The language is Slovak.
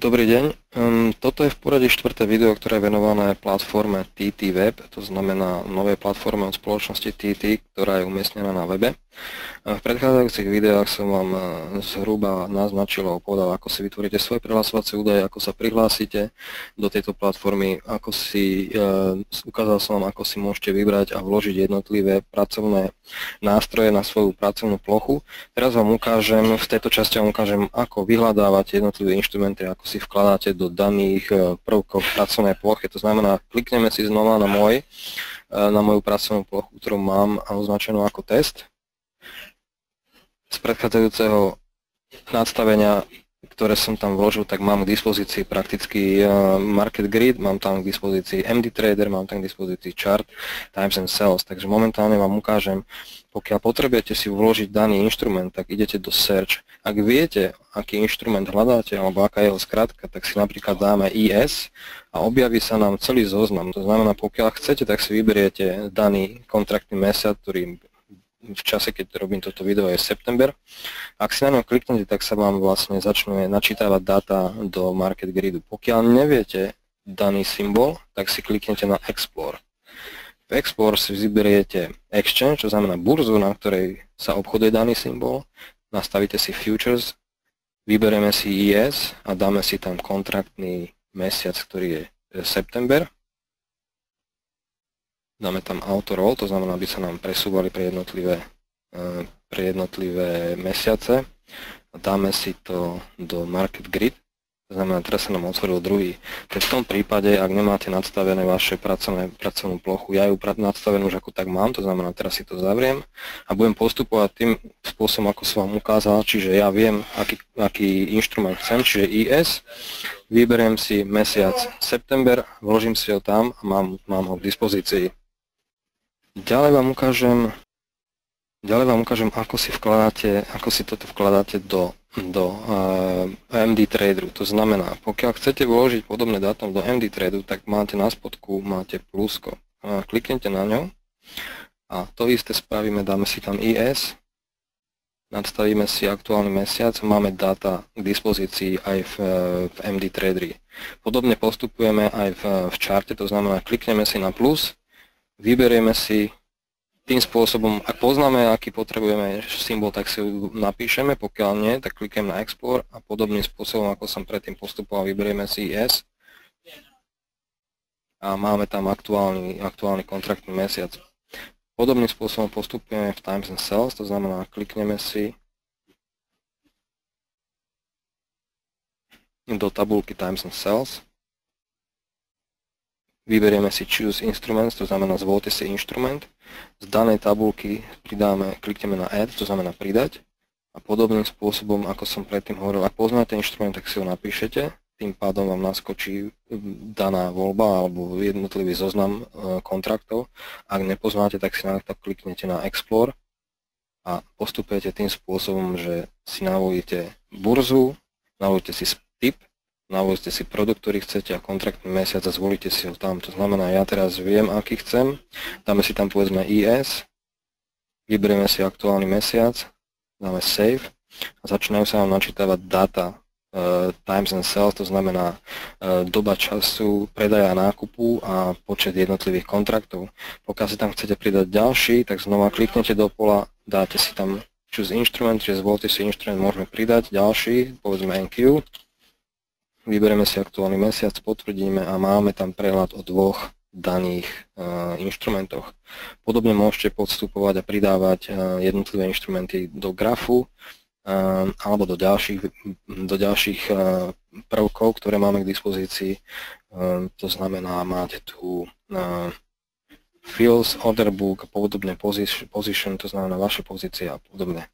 Dobrý deň. Toto je v poradí štvrté video, ktoré je venované platforme TT Web, to znamená novej platforme od spoločnosti TT, ktorá je umiestnená na webe. V predchádzajúcich videách som vám zhruba naznačil a povedal, ako si vytvoríte svoje prihlasovacie údaje, ako sa prihlásite do tejto platformy, ukázal som vám, ako si môžete vybrať a vložiť jednotlivé pracovné nástroje na svoju pracovnú plochu. Teraz vám ukážem, v tejto časti vám ukážem, ako vyhľadávate jednotlivé inštrumenty, ako si vkladáte do daných prvkov pracovnej plochy. To znamená, klikneme si znova na moju pracovnú plochu, ktorú mám označenú ako test. Z predchádzajúceho nastavenia, ktoré som tam vložil, tak mám k dispozícii prakticky Market Grid, mám tam k dispozícii MD Trader, mám tam k dispozícii Chart, Times and Sales. Takže momentálne vám ukážem, pokiaľ potrebujete si vložiť daný inštrument, tak idete do Search. Ak viete, aký inštrument hľadáte, alebo aká je jeho skratka, tak si napríklad dáme IS a objaví sa nám celý zoznam. To znamená, pokiaľ chcete, tak si vyberiete daný kontraktný mesiac, ktorý v čase, keď robím toto video, je september. Ak si na ňo kliknete, tak sa vám vlastne začnú načítavať dáta do Market Gridu. Pokiaľ neviete daný symbol, tak si kliknete na Explore. V Explore si vyberiete Exchange, to znamená burzu, na ktorej sa obchoduje daný symbol, nastavíte si Futures, vyberieme si IS a dáme si tam kontraktný mesiac, ktorý je september. Dáme tam auto roll, to znamená, aby sa nám presúvali pre jednotlivé mesiace. Dáme si to do Market Grid, to znamená, teraz sa nám otvoril druhý. V tom prípade, ak nemáte nadstavené vaše pracovnú plochu, ja ju nadstavenú už ako tak mám, to znamená, teraz si to zavriem a budem postupovať tým spôsobom, ako som vám ukázal, čiže ja viem, aký inštrument chcem, čiže IS, vyberiem si mesiac september, vložím si ho tam a mám ho k dispozícii. Ďalej vám ukážem, ako si toto vkladáte do MD Traderu. To znamená, pokiaľ chcete vložiť podobné dátum do MD Traderu, tak máte na spodku plusko. Kliknete na ňo a to isté spravíme, dáme si tam IS, nadstavíme si aktuálny mesiac, máme dáta k dispozícii aj v MD Traderi. Podobne postupujeme aj v čarte, to znamená, klikneme si na plus, vyberieme si tým spôsobom, ak poznáme, aký potrebujeme symbol, tak si ho napíšeme, pokiaľ nie, tak kliknem na Explore a podobným spôsobom, ako som predtým postupoval, vyberieme si IS a máme tam aktuálny kontraktný mesiac. Podobným spôsobom postupujeme v Times and Sales, to znamená, klikneme si do tabulky Times and Sales, vyberieme si Choose Instruments, to znamená zvolte si inštrument, z danej tabulky klikneme na Add, to znamená pridať a podobným spôsobom, ako som predtým hovoril, ak poznáte inštrument, tak si ho napíšete, tým pádom vám naskočí daná voľba alebo jednotlivý zoznam kontraktov. Ak nepoznáte, tak si na to kliknete na Explore a postupujete tým spôsobom, že si navolíte burzu, navolíte si typ, navolíte si produkt, ktorý chcete a kontraktný mesiac a zvolíte si ho tam. To znamená, ja teraz viem, aký chcem, dáme si tam povedzme IS, vyberieme si aktuálny mesiac, dáme Save a začínajú sa nám načítavať dáta Times and Sales, to znamená doba času predaja a nákupu a počet jednotlivých kontraktov. Pokiaľ si tam chcete pridať ďalší, tak znova kliknete do pola, dáte si tam Choose Instrument, čiže zvolte si inštrument, môžeme pridať ďalší, povedzme NQ. Vyberieme si aktuálny mesiac, potvrdíme a máme tam prehľad o dvoch daných inštrumentoch. Podobne môžete podstupovať a pridávať jednotlivé inštrumenty do grafu alebo do ďalších prvkov, ktoré máme k dispozícii. To znamená, máte tu Fields, Order Book, podobne Position, to znamená vaše pozície a podobne.